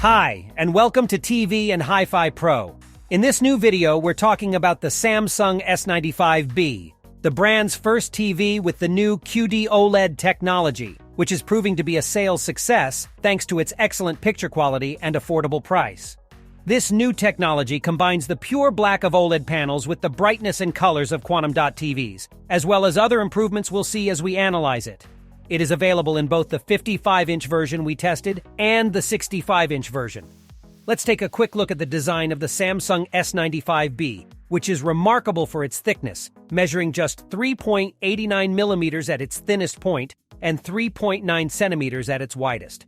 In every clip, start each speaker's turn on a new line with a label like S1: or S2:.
S1: Hi, and welcome to TV and Hi-Fi Pro. In this new video, we're talking about the Samsung S95B, the brand's first TV with the new QD-OLED technology, which is proving to be a sales success thanks to its excellent picture quality and affordable price. This new technology combines the pure black of OLED panels with the brightness and colors of quantum dot TVs, as well as other improvements we'll see as we analyze it. It is available in both the 55-inch version we tested and the 65-inch version. Let's take a quick look at the design of the Samsung S95B, which is remarkable for its thickness, measuring just 3.89 millimeters at its thinnest point and 3.9 centimeters at its widest.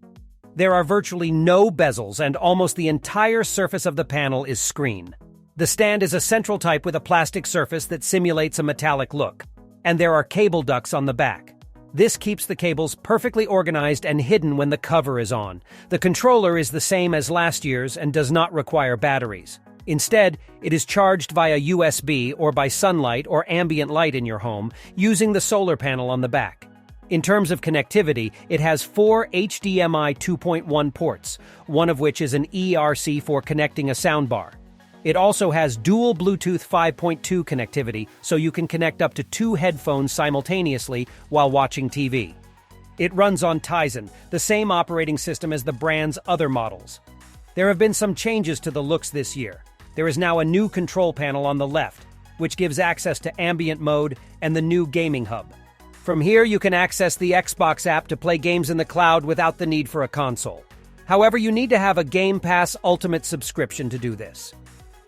S1: There are virtually no bezels, and almost the entire surface of the panel is screen. The stand is a central type with a plastic surface that simulates a metallic look, and there are cable ducts on the back. This keeps the cables perfectly organized and hidden when the cover is on. The controller is the same as last year's and does not require batteries. Instead, it is charged via USB or by sunlight or ambient light in your home, using the solar panel on the back. In terms of connectivity, it has 4 HDMI 2.1 ports, one of which is an ERC for connecting a soundbar. It also has dual Bluetooth 5.2 connectivity, so you can connect up to 2 headphones simultaneously while watching TV. It runs on Tizen, the same operating system as the brand's other models. There have been some changes to the looks this year. There is now a new control panel on the left, which gives access to ambient mode and the new gaming hub. From here, you can access the Xbox app to play games in the cloud without the need for a console. However, you need to have a Game Pass Ultimate subscription to do this.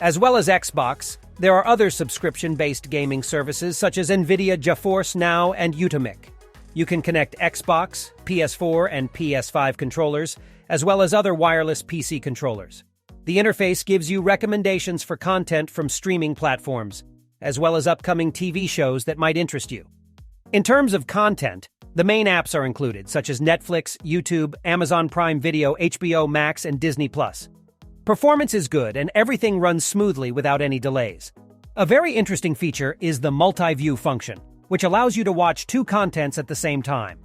S1: As well as Xbox, there are other subscription-based gaming services such as NVIDIA GeForce Now and Utimic. You can connect Xbox, PS4, and PS5 controllers, as well as other wireless PC controllers. The interface gives you recommendations for content from streaming platforms, as well as upcoming TV shows that might interest you. In terms of content, the main apps are included, such as Netflix, YouTube, Amazon Prime Video, HBO Max, and Disney+. Performance is good, and everything runs smoothly without any delays. A very interesting feature is the multi-view function, which allows you to watch 2 contents at the same time.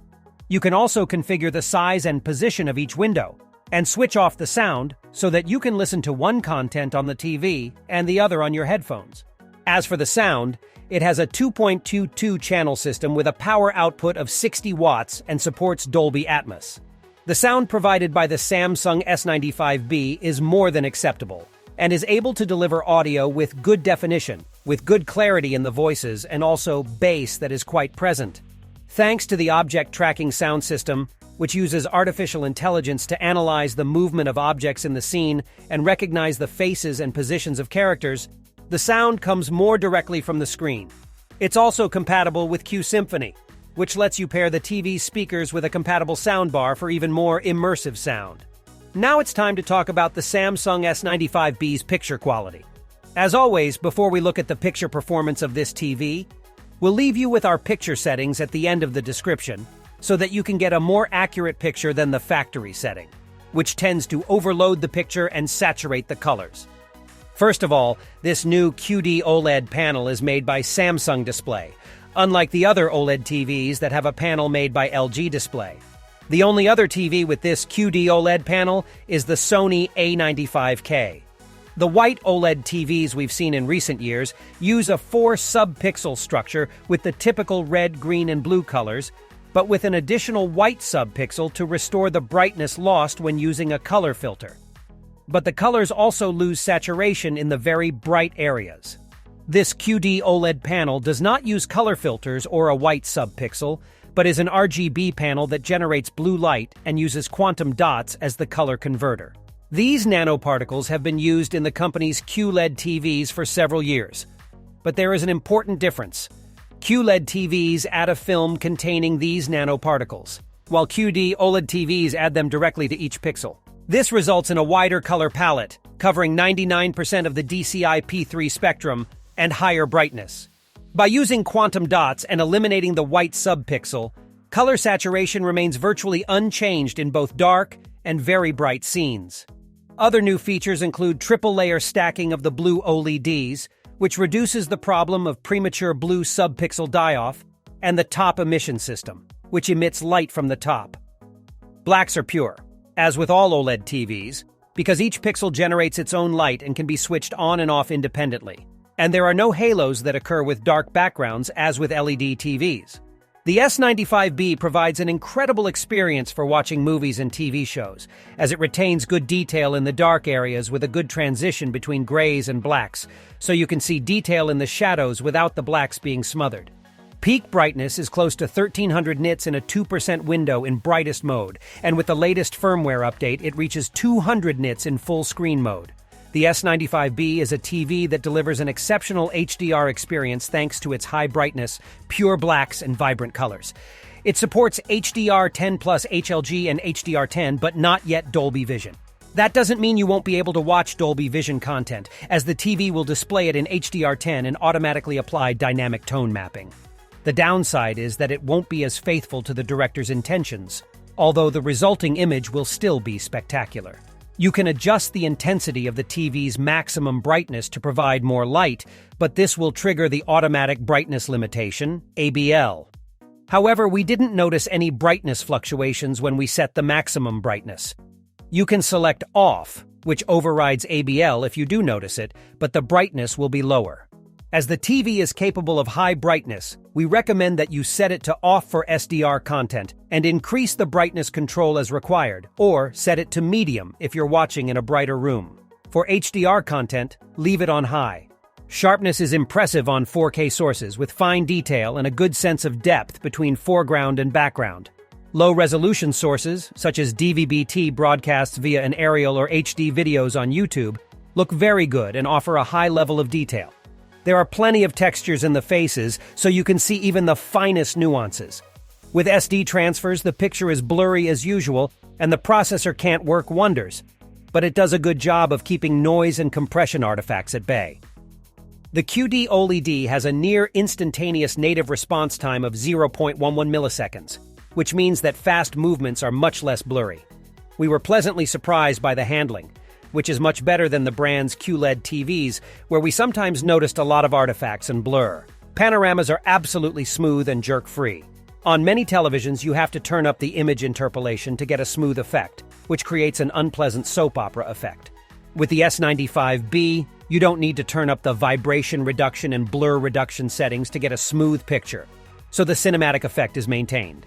S1: You can also configure the size and position of each window, and switch off the sound so that you can listen to one content on the TV and the other on your headphones. As for the sound, it has a 2.22 channel system with a power output of 60 watts and supports Dolby Atmos. The sound provided by the Samsung S95B is more than acceptable, and is able to deliver audio with good definition, with good clarity in the voices and also bass that is quite present. Thanks to the object tracking sound system, which uses artificial intelligence to analyze the movement of objects in the scene and recognize the faces and positions of characters, the sound comes more directly from the screen. It's also compatible with Q Symphony, which lets you pair the TV's speakers with a compatible soundbar for even more immersive sound. Now it's time to talk about the Samsung S95B's picture quality. As always, before we look at the picture performance of this TV, we'll leave you with our picture settings at the end of the description so that you can get a more accurate picture than the factory setting, which tends to overload the picture and saturate the colors. First of all, this new QD-OLED panel is made by Samsung Display, unlike the other OLED TVs that have a panel made by LG Display. The only other TV with this QD-OLED panel is the Sony A95K. The White OLED TVs we've seen in recent years use a 4-sub-pixel structure with the typical red, green, and blue colors, but with an additional white sub-pixel to restore the brightness lost when using a color filter. But the colors also lose saturation in the very bright areas. This QD-OLED panel does not use color filters or a white sub-pixel, but is an RGB panel that generates blue light and uses quantum dots as the color converter. These nanoparticles have been used in the company's QLED TVs for several years. But there is an important difference. QLED TVs add a film containing these nanoparticles, while QD-OLED TVs add them directly to each pixel. This results in a wider color palette, covering 99% of the DCI P3 spectrum, and higher brightness. By using quantum dots and eliminating the white subpixel, color saturation remains virtually unchanged in both dark and very bright scenes. Other new features include triple-layer stacking of the blue OLEDs, which reduces the problem of premature blue subpixel die-off, and the top emission system, which emits light from the top. Blacks are pure. As with all OLED TVs, because each pixel generates its own light and can be switched on and off independently. And there are no halos that occur with dark backgrounds as with LED TVs. The S95B provides an incredible experience for watching movies and TV shows, as it retains good detail in the dark areas with a good transition between grays and blacks, so you can see detail in the shadows without the blacks being smothered. Peak brightness is close to 1300 nits in a 2% window in brightest mode, and with the latest firmware update, it reaches 200 nits in full screen mode. The S95B is a TV that delivers an exceptional HDR experience thanks to its high brightness, pure blacks, and vibrant colors. It supports HDR10 plus HLG and HDR10, but not yet Dolby Vision. That doesn't mean you won't be able to watch Dolby Vision content, as the TV will display it in HDR10 and automatically apply dynamic tone mapping. The downside is that it won't be as faithful to the director's intentions, although the resulting image will still be spectacular. You can adjust the intensity of the TV's maximum brightness to provide more light, but this will trigger the automatic brightness limitation, ABL. However, we didn't notice any brightness fluctuations when we set the maximum brightness. You can select off, which overrides ABL if you do notice it, but the brightness will be lower. As the TV is capable of high brightness, we recommend that you set it to off for SDR content and increase the brightness control as required, or set it to medium if you're watching in a brighter room. For HDR content, leave it on high. Sharpness is impressive on 4K sources with fine detail and a good sense of depth between foreground and background. Low-resolution sources, such as DVB-T broadcasts via an aerial or HD videos on YouTube, look very good and offer a high level of detail. There are plenty of textures in the faces, so you can see even the finest nuances. With SD transfers, the picture is blurry as usual, and the processor can't work wonders, but it does a good job of keeping noise and compression artifacts at bay. The QD-OLED has a near instantaneous native response time of 0.11 milliseconds, which means that fast movements are much less blurry. We were pleasantly surprised by the handling, which is much better than the brand's QLED TVs, where we sometimes noticed a lot of artifacts and blur. Panoramas are absolutely smooth and jerk-free. On many televisions, you have to turn up the image interpolation to get a smooth effect, which creates an unpleasant soap opera effect. With the S95B, you don't need to turn up the vibration reduction and blur reduction settings to get a smooth picture, so the cinematic effect is maintained.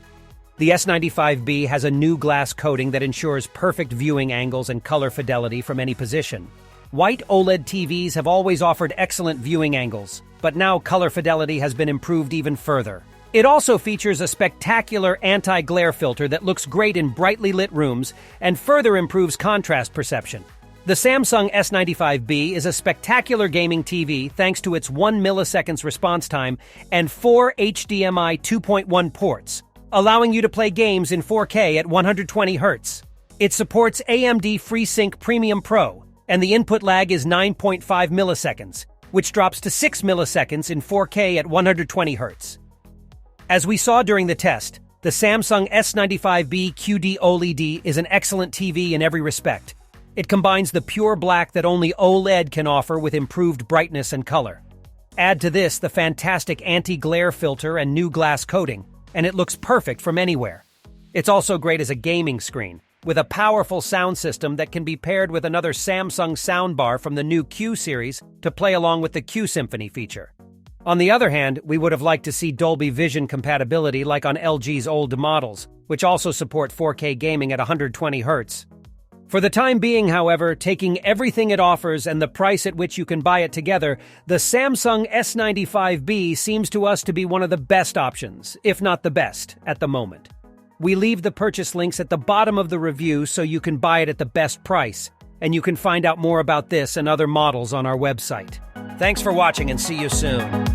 S1: The S95B has a new glass coating that ensures perfect viewing angles and color fidelity from any position. White OLED TVs have always offered excellent viewing angles, but now color fidelity has been improved even further. It also features a spectacular anti-glare filter that looks great in brightly lit rooms and further improves contrast perception. The Samsung S95B is a spectacular gaming TV thanks to its 1 milliseconds response time and 4 HDMI 2.1 ports, allowing you to play games in 4K at 120 Hz. It supports AMD FreeSync Premium Pro, and the input lag is 9.5 milliseconds, which drops to 6 milliseconds in 4K at 120 Hz. As we saw during the test, the Samsung S95B QD-OLED is an excellent TV in every respect. It combines the pure black that only OLED can offer with improved brightness and color. Add to this the fantastic anti-glare filter and new glass coating, and it looks perfect from anywhere. It's also great as a gaming screen, with a powerful sound system that can be paired with another Samsung soundbar from the new Q series to play along with the Q Symphony feature. On the other hand, we would have liked to see Dolby Vision compatibility like on LG's old models, which also support 4K gaming at 120 Hz. For the time being, however, taking everything it offers and the price at which you can buy it together, the Samsung S95B seems to us to be one of the best options, if not the best, at the moment. We leave the purchase links at the bottom of the review so you can buy it at the best price, and you can find out more about this and other models on our website. Thanks for watching and see you soon.